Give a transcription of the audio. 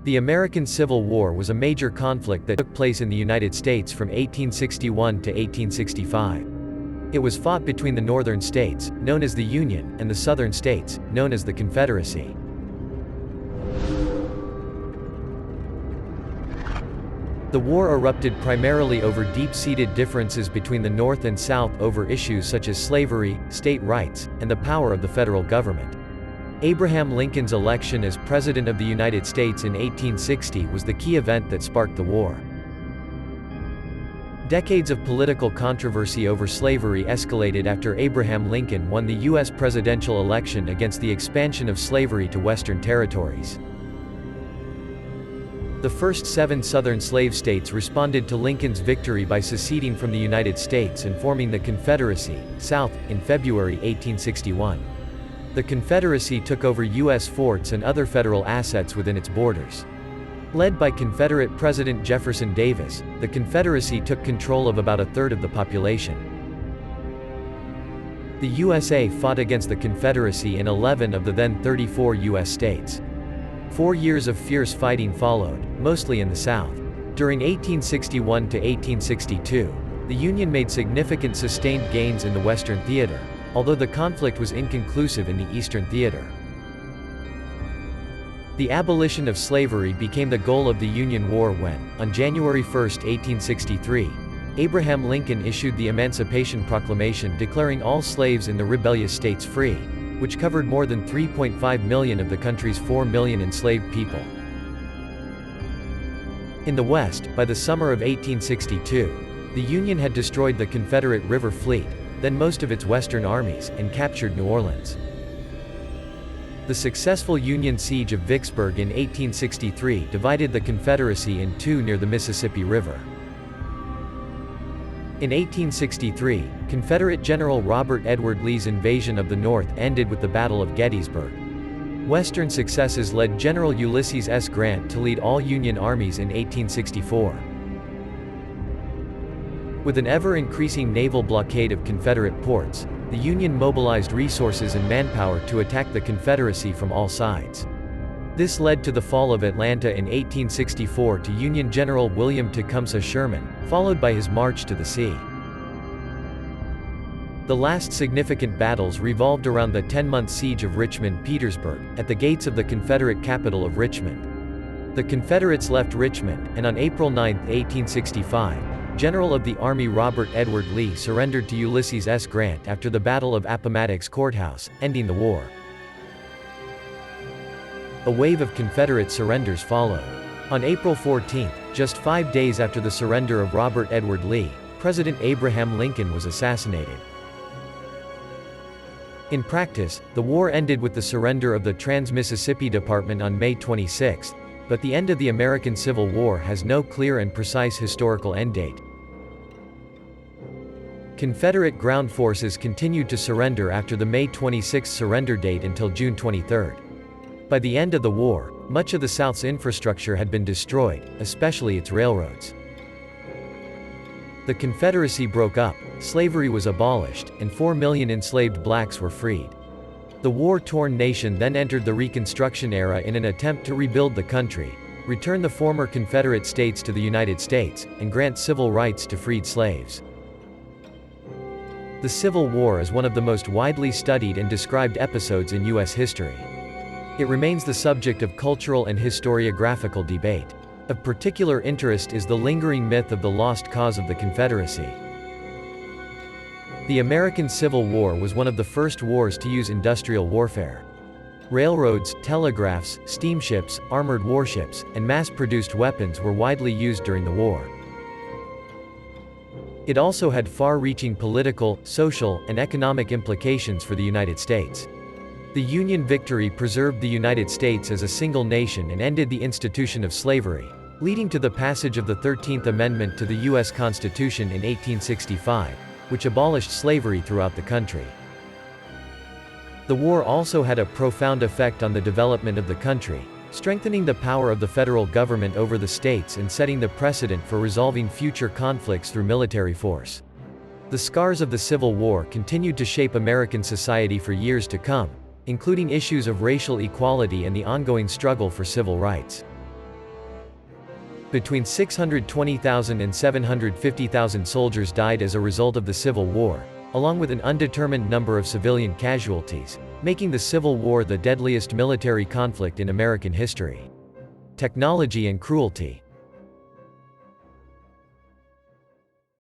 The American Civil War was a major conflict that took place in the United States from 1861 to 1865. It was fought between the northern states, known as the Union, and the southern states, known as the Confederacy. The war erupted primarily over deep-seated differences between the North and South over issues such as slavery, state rights, and the power of the federal government. Abraham Lincoln's election as President of the United States in 1860 was the key event that sparked the war. Decades of political controversy over slavery escalated after Abraham Lincoln won the U.S. presidential election against the expansion of slavery to Western territories. The first 7 Southern slave states responded to Lincoln's victory by seceding from the United States and forming the Confederacy, South, in February 1861. The Confederacy took over U.S. forts and other federal assets within its borders. Led by Confederate President Jefferson Davis, the Confederacy took control of about a third of the population. The USA fought against the Confederacy in 11 of the then 34 U.S. states. 4 years of fierce fighting followed, mostly in the South. During 1861 to 1862, the Union made significant sustained gains in the Western theater, although the conflict was inconclusive in the Eastern theater. The abolition of slavery became the goal of the Union War when, on January 1, 1863, Abraham Lincoln issued the Emancipation Proclamation declaring all slaves in the rebellious states free, which covered more than 3.5 million of the country's 4 million enslaved people. In the West, by the summer of 1862, the Union had destroyed the Confederate River Fleet, then most of its Western armies, and captured New Orleans. The successful Union siege of Vicksburg in 1863 divided the Confederacy in two near the Mississippi River. In 1863, Confederate General Robert Edward Lee's invasion of the North ended with the Battle of Gettysburg. Western successes led General Ulysses S. Grant to lead all Union armies in 1864. With an ever-increasing naval blockade of Confederate ports, the Union mobilized resources and manpower to attack the Confederacy from all sides. This led to the fall of Atlanta in 1864 to Union General William Tecumseh Sherman, followed by his march to the sea. The last significant battles revolved around the 10-month siege of Richmond, Petersburg, at the gates of the Confederate capital of Richmond. The Confederates left Richmond, and on April 9, 1865, General of the Army Robert Edward Lee surrendered to Ulysses S. Grant after the Battle of Appomattox Courthouse, ending the war. A wave of Confederate surrenders followed. On April 14, just 5 days after the surrender of Robert Edward Lee, President Abraham Lincoln was assassinated. In practice, the war ended with the surrender of the Trans-Mississippi Department on May 26, but the end of the American Civil War has no clear and precise historical end date. Confederate ground forces continued to surrender after the May 26 surrender date until June 23. By the end of the war, much of the South's infrastructure had been destroyed, especially its railroads. The Confederacy broke up, slavery was abolished, and 4 million enslaved blacks were freed. The war-torn nation then entered the Reconstruction era in an attempt to rebuild the country, return the former Confederate states to the United States, and grant civil rights to freed slaves. The Civil War is one of the most widely studied and described episodes in U.S. history. It remains the subject of cultural and historiographical debate. Of particular interest is the lingering myth of the lost cause of the Confederacy. The American Civil War was one of the first wars to use industrial warfare. Railroads, telegraphs, steamships, armored warships, and mass-produced weapons were widely used during the war. It also had far-reaching political, social, and economic implications for the United States. The Union victory preserved the United States as a single nation and ended the institution of slavery, leading to the passage of the 13th Amendment to the U.S. Constitution in 1865, which abolished slavery throughout the country. The war also had a profound effect on the development of the country, strengthening the power of the federal government over the states and setting the precedent for resolving future conflicts through military force. The scars of the Civil War continued to shape American society for years to come, including issues of racial equality and the ongoing struggle for civil rights. Between 620,000 and 750,000 soldiers died as a result of the Civil War, along with an undetermined number of civilian casualties, making the Civil War the deadliest military conflict in American history. Technology and cruelty.